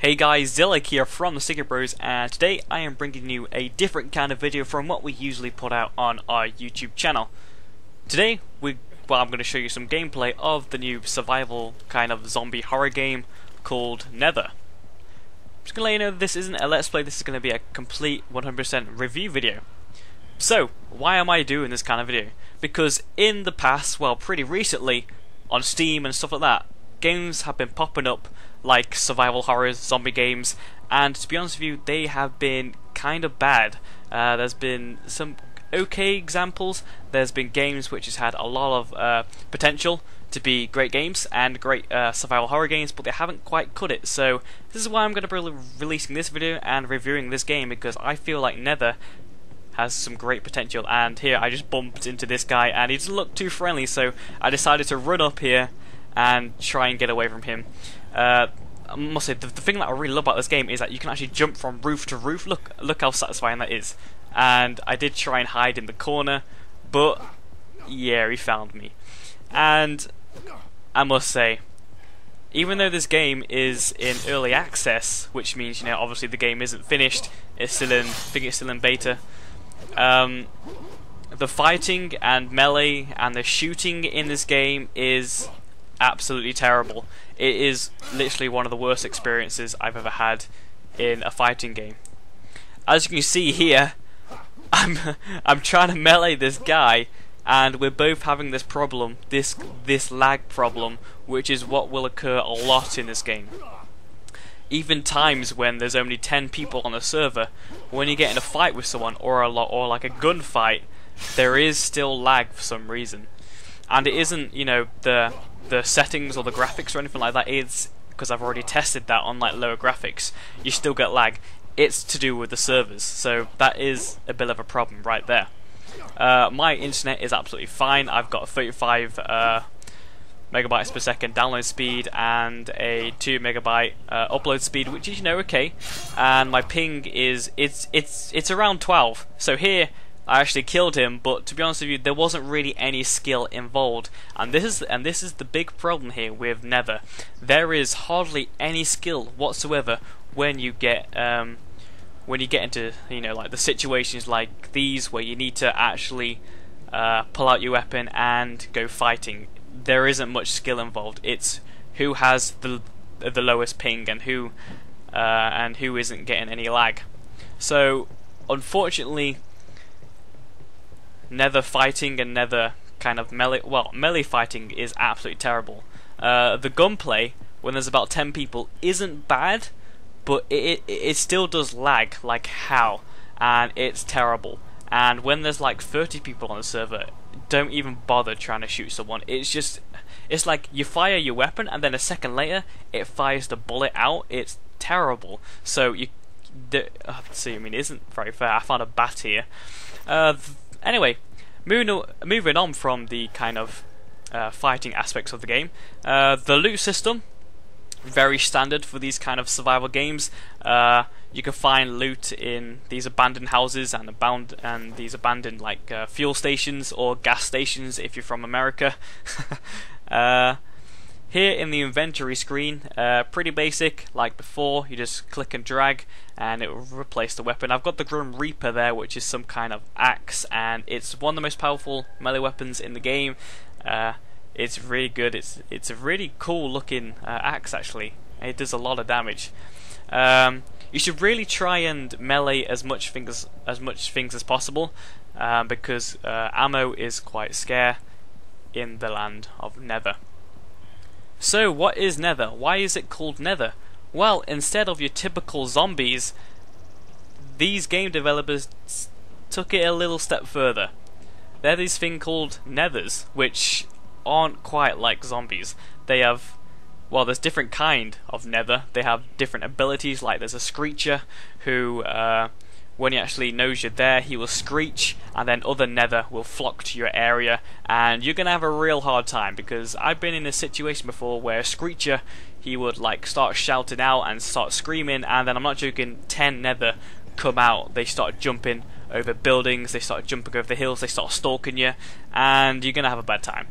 Hey guys, Zillik here from the Secret Bros, and today I am bringing you a different kind of video from what we usually put out on our YouTube channel. Today, I'm going to show you some gameplay of the new survival kind of zombie horror game called Nether. I'm just going to let you know this isn't a let's play, this is going to be a complete 100% review video. So, why am I doing this kind of video? Because in the past, well pretty recently, on Steam and stuff like that, games have been popping up like survival horrors, zombie games, and to be honest with you, they have been kind of bad. There's been some okay examples, there's been games which has had a lot of potential to be great games and great survival horror games, but they haven't quite cut it. So this is why I'm going to be releasing this video and reviewing this game, because I feel like Nether has some great potential. And here I just bumped into this guy and he doesn't look too friendly, so I decided to run up here and try and get away from him. I must say, the thing that I really love about this game is that you can actually jump from roof to roof. Look how satisfying that is. And I did try and hide in the corner, but yeah, he found me. And I must say, even though this game is in early access, which means, you know, obviously the game isn't finished, it's still in, I think it's still in beta. The fighting and melee and the shooting in this game is absolutely terrible. It is literally one of the worst experiences I've ever had in a fighting game. As you can see here, I'm trying to melee this guy, and we're both having this problem, this lag problem, which is what will occur a lot in this game. Even times when there's only 10 people on a server, when you get in a fight with someone or like a gunfight, there is still lag for some reason. And it isn't, you know, the settings or the graphics or anything like that. It's because I've already tested that on like lower graphics. You still get lag. It's to do with the servers, so that is a bit of a problem right there. My internet is absolutely fine. I've got 35 megabytes per second download speed and a 2 megabyte upload speed, which is, you know, okay. And my ping is it's around 12. So here I actually killed him, but to be honest with you, there wasn't really any skill involved, and this is the big problem here with Nether. There is hardly any skill whatsoever when you get into, you know, like the situations like these where you need to actually pull out your weapon and go fighting. There isn't much skill involved. It's who has the lowest ping and who isn't getting any lag. So unfortunately, Nether fighting and Nether kind of melee fighting is absolutely terrible. The gunplay, when there's about 10 people, isn't bad, but it still does lag like hell, and it's terrible. And when there's like 30 people on the server, don't even bother trying to shoot someone. It's like you fire your weapon and then a second later it fires the bullet out. It's terrible. So see, I mean, it isn't very fair. I found a bat here. Anyway, moving on from the kind of fighting aspects of the game, the loot system, very standard for these kind of survival games. You can find loot in these abandoned houses and these abandoned like fuel stations or gas stations if you're from America. Here in the inventory screen, pretty basic, like before. You just click and drag and it will replace the weapon. I've got the Grim Reaper there, which is some kind of axe, and it's one of the most powerful melee weapons in the game. It's really good. It's a really cool looking axe actually. It does a lot of damage. You should really try and melee as much things as possible, because ammo is quite scarce in the land of Nether. So what is Nether? Why is it called Nether? Well, instead of your typical zombies, these game developers took it a little step further. They're this thing called Nethers, which aren't quite like zombies. They have, well, there's different kind of Nether. They have different abilities, like there's a Screecher who, when he actually knows you're there, he will screech, and then other Nether will flock to your area, and you're gonna have a real hard time, because I've been in a situation before where a Screecher, he would like start shouting out and start screaming, and then I'm not joking, 10 Nether come out. They start jumping over buildings, they start jumping over the hills, they start stalking you, and you're gonna have a bad time.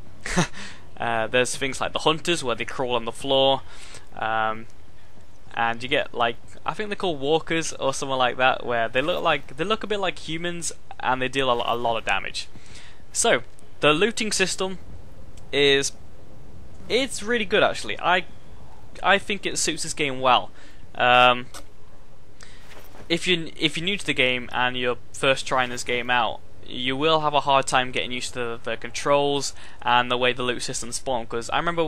There's things like the Hunters where they crawl on the floor. and you get like, I think they're called walkers or something like that, where they look a bit like humans and they deal a lot of damage. So the looting system it's really good actually. I think it suits this game well. If you're new to the game and you're first trying this game out, you will have a hard time getting used to the controls and the way the loot system spawn. Because I remember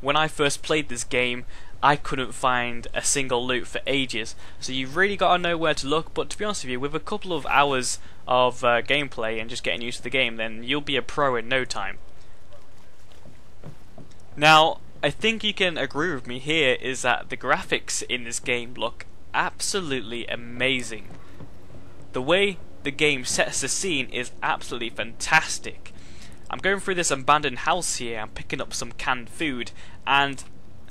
when I first played this game, I couldn't find a single loot for ages. So you've really got to know where to look. But to be honest with you, with a couple of hours of gameplay and just getting used to the game, then you'll be a pro in no time. Now, I think you can agree with me here is that the graphics in this game look absolutely amazing. The way the game sets the scene is absolutely fantastic. I'm going through this abandoned house here, I'm picking up some canned food, and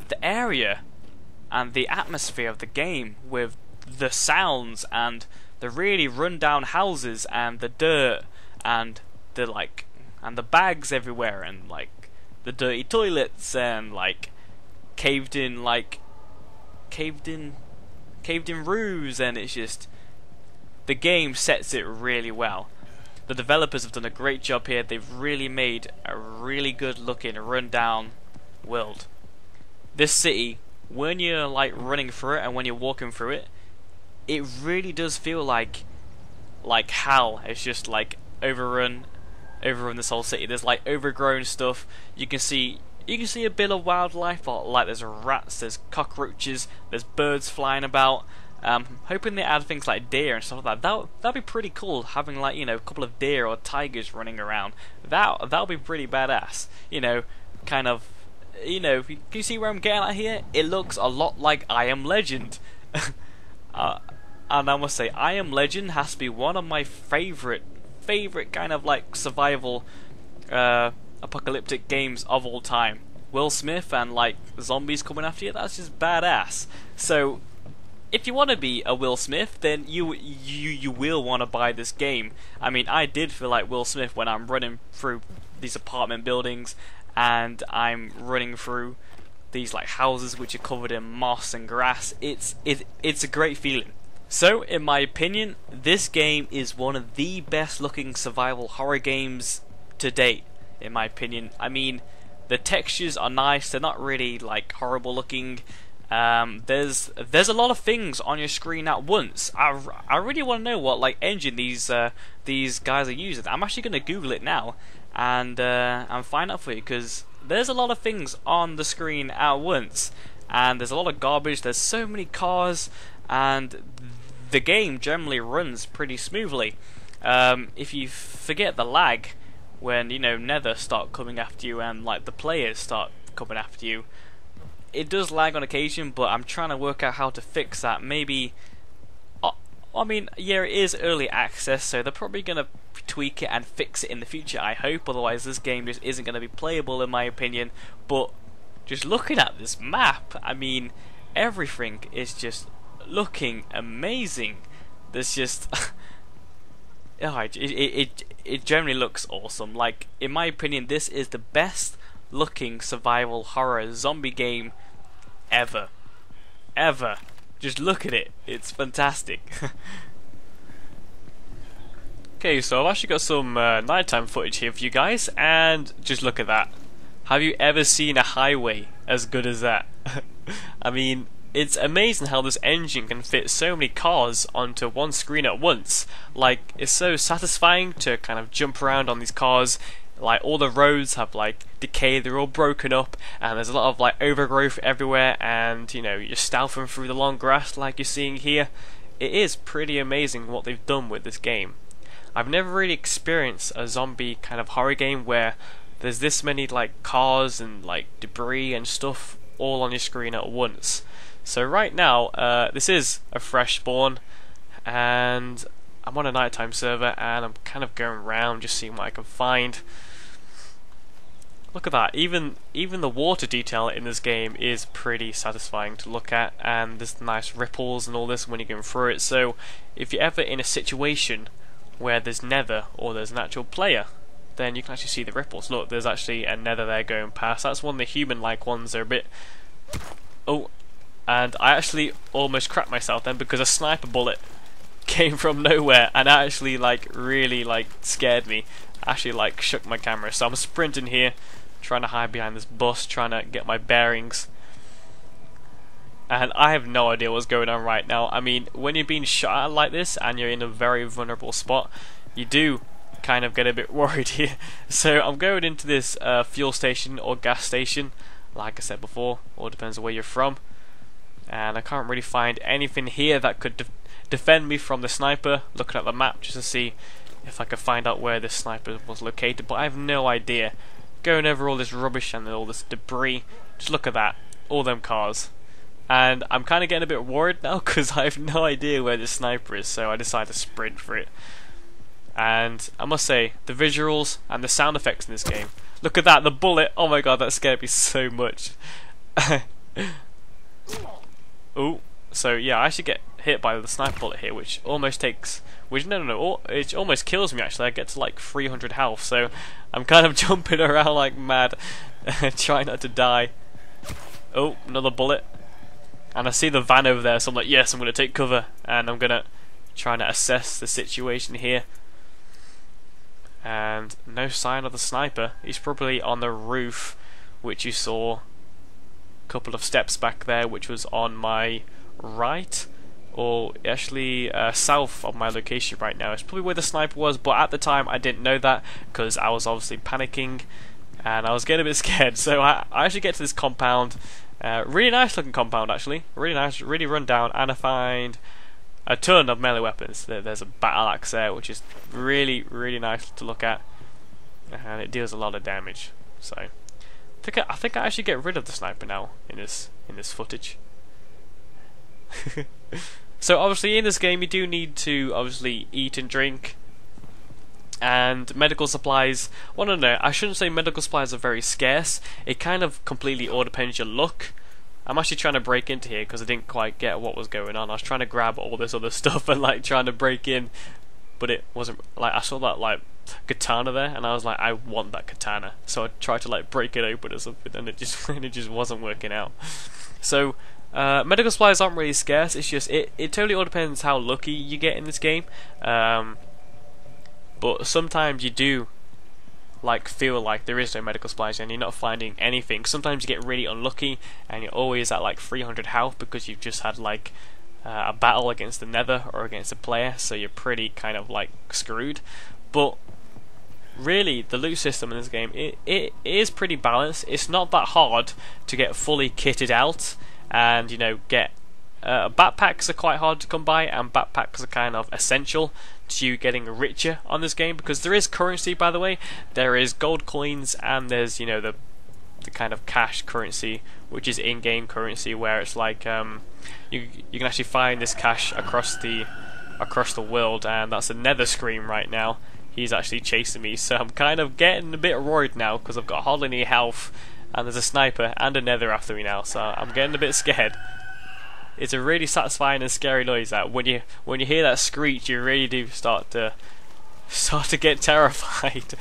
the area and the atmosphere of the game with the sounds and the really run down houses and the dirt and the bags everywhere and like the dirty toilets and like caved in roofs, and it's just, the game sets it really well. The developers have done a great job here. They've really made a really good looking rundown world. This city, when you're like running through it and when you're walking through it, it really does feel like hell. It's just like overrun this whole city. There's like overgrown stuff. You can see a bit of wildlife, like there's rats, there's cockroaches, there's birds flying about. Hoping they add things like deer and stuff like that. That'd be pretty cool, having like, you know, a couple of deer or tigers running around. That'll be pretty badass. You know, kind of, you know, can you see where I'm getting at here? It looks a lot like I Am Legend. And I must say, I Am Legend has to be one of my favorite kind of like survival apocalyptic games of all time. Will Smith and like zombies coming after you, that's just badass. So if you want to be a Will Smith, then you will want to buy this game. I mean, I did feel like Will Smith when I'm running through these apartment buildings and I'm running through these like houses which are covered in moss and grass. It's a great feeling. So, in my opinion, this game is one of the best looking survival horror games to date, in my opinion. I mean, the textures are nice, they're not really like horrible looking. There's a lot of things on your screen at once. I really want to know what like engine these guys are using. I'm actually going to Google it now and find out for you, because there's a lot of things on the screen at once, and there's a lot of garbage. There's so many cars, and the game generally runs pretty smoothly. If you forget the lag when, you know, Nether start coming after you and like the players start coming after you, it does lag on occasion, but I'm trying to work out how to fix that. Maybe, I mean, yeah, it is early access, so they're probably going to tweak it and fix it in the future, I hope. Otherwise this game just isn't going to be playable, in my opinion. But just looking at this map, I mean, everything is just looking amazing. There's just it generally looks awesome. Like, in my opinion, this is the best looking survival horror zombie game ever. Just look at it, it's fantastic. Okay, so I've actually got some nighttime footage here for you guys, and just look at that. Have you ever seen a highway as good as that? I mean, it's amazing how this engine can fit so many cars onto one screen at once. Like, it's so satisfying to kind of jump around on these cars. Like, all the roads have like decay, they're all broken up, and there's a lot of like overgrowth everywhere, and you know, you're stealthing through the long grass like you're seeing here. It is pretty amazing what they've done with this game. I've never really experienced a zombie kind of horror game where there's this many like cars and like debris and stuff all on your screen at once. So right now, this is a fresh spawn, and I'm on a nighttime server, and I'm kind of going around just seeing what I can find. Look at that, even the water detail in this game is pretty satisfying to look at, and there's nice ripples and all this when you're going through it. So if you're ever in a situation where there's Nether or there's an actual player, then you can actually see the ripples. Look, there's actually a Nether there going past. That's one of the human-like ones. They're a bit... Oh, and I actually almost crapped myself then because a sniper bullet came from nowhere and actually like really like scared me. Actually like shook my camera. So I'm sprinting here, trying to hide behind this bus, trying to get my bearings. And I have no idea what's going on right now. I mean, when you're being shot at like this and you're in a very vulnerable spot, you do kind of get a bit worried here. So I'm going into this fuel station or gas station, like I said before, all depends on where you're from. And I can't really find anything here that could defend me from the sniper. Looking at the map just to see if I could find out where this sniper was located, but I have no idea. Going over all this rubbish and all this debris, just look at that, all them cars. And I'm kind of getting a bit worried now because I have no idea where this sniper is, so I decided to sprint for it. And I must say, the visuals and the sound effects in this game, look at that, the bullet, oh my god, that scared me so much. Ooh, so yeah, I actually get hit by the sniper bullet here, which almost takes, it almost kills me actually. I get to like 300 health, so I'm kind of jumping around like mad, trying not to die. Oh, another bullet. And I see the van over there, so I'm like, yes, I'm going to take cover, and I'm going to try to assess the situation here. And no sign of the sniper. He's probably on the roof, which you saw a couple of steps back there, which was on my right, or actually south of my location right now. It's probably where the sniper was, but at the time I didn't know that because I was obviously panicking and I was getting a bit scared. So I actually get to this compound. Really nice looking compound actually, really nice, really run down, and I find a ton of melee weapons. There's a battle axe there, which is really nice to look at, and it deals a lot of damage. So I think I actually get rid of the sniper now in this footage. So obviously in this game you do need to obviously eat and drink, and medical supplies. Well, no, I shouldn't say medical supplies are very scarce. It kind of completely all depends your luck. I'm actually trying to break into here because I didn't quite get what was going on. I was trying to grab all this other stuff and like trying to break in, but it wasn't, like I saw that like katana there and I was like, I want that katana. So I tried to like break it open or something, and it just wasn't working out. So medical supplies aren't really scarce. It's just it totally all depends how lucky you get in this game. But sometimes you do like feel like there is no medical supplies and you're not finding anything. Sometimes you get really unlucky and you're always at like 300 health because you've just had like a battle against the Nether or against a player, so you're pretty kind of like screwed. But really the loot system in this game, it is pretty balanced. It's not that hard to get fully kitted out, and you know, get backpacks are quite hard to come by, and backpacks are kind of essential to getting richer on this game, because there is currency, by the way. There is gold coins and there's, you know, the kind of cash currency, which is in-game currency, where it's like you can actually find this cash across the world, and that's a Nether scream right now. He's actually chasing me, so I'm kind of getting a bit worried now because I've got hardly any health and there's a sniper and a Nether after me now, so I'm getting a bit scared. It's a really satisfying and scary noise that when you hear that screech, you really do start to get terrified.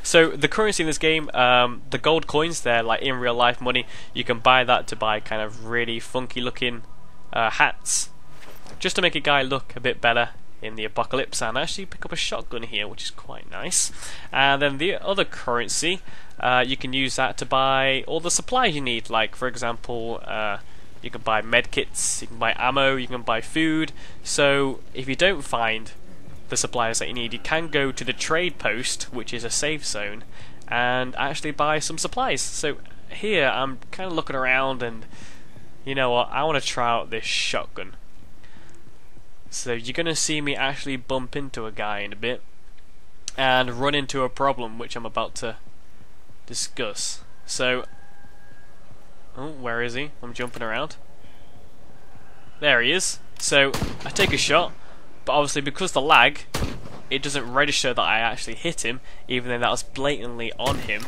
So the currency in this game, the gold coins, they're like in real life money. You can buy that to buy kind of really funky looking hats, just to make a guy look a bit better in the apocalypse, and actually pick up a shotgun here, which is quite nice. And then the other currency, you can use that to buy all the supplies you need, like for example, you can buy medkits, you can buy ammo, you can buy food. So if you don't find the supplies that you need, you can go to the trade post, which is a safe zone, and actually buy some supplies. So here I'm kind of looking around, and you know what, I want to try out this shotgun. So you're going to see me actually bump into a guy in a bit and run into a problem, which I'm about to discuss. So, oh, where is he? I'm jumping around. There he is. So I take a shot, but obviously because the lag, it doesn't register that I actually hit him, even though that was blatantly on him.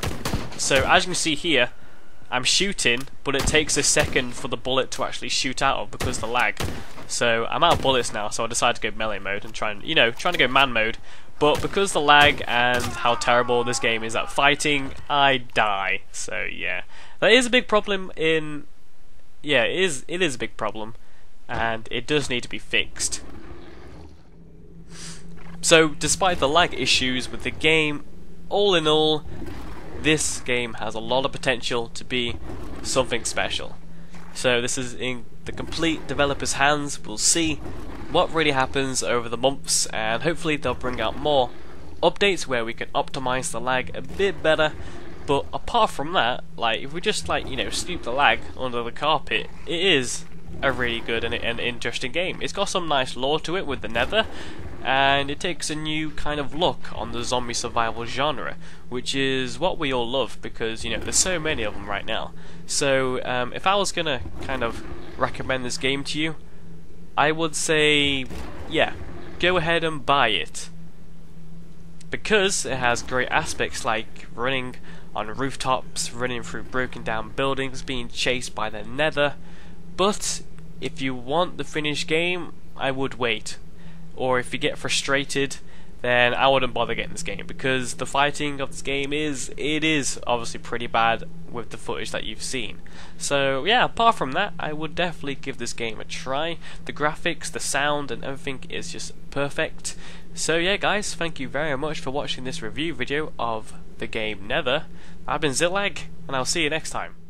So as you can see here, I'm shooting, but it takes a second for the bullet to actually shoot out of because of the lag. So I'm out of bullets now, so I decided to go melee mode and trying to go man mode. But because the lag and how terrible this game is at fighting, I die. So yeah, that is a big problem in yeah, it is a big problem, and it does need to be fixed. So, despite the lag issues with the game, all in all, this game has a lot of potential to be something special. So this is in the complete developer's hands. We'll see what really happens over the months, and hopefully they'll bring out more updates where we can optimize the lag a bit better. But apart from that, like, if we just, like, you know, sweep the lag under the carpet, it is a really good and interesting game. It's got some nice lore to it with the Nether, and it takes a new kind of look on the zombie survival genre, which is what we all love because, you know, there's so many of them right now. So if I was gonna kind of recommend this game to you, I would say, yeah, go ahead and buy it, because it has great aspects like running on rooftops, running through broken down buildings, being chased by the Nether. But if you want the finished game, I would wait. Or if you get frustrated, then I wouldn't bother getting this game, because the fighting of this game is obviously pretty bad with the footage that you've seen. So yeah, apart from that, I would definitely give this game a try. The graphics, the sound and everything is just perfect. So yeah guys, thank you very much for watching this review video of the game Nether. I've been Zillag, and I'll see you next time.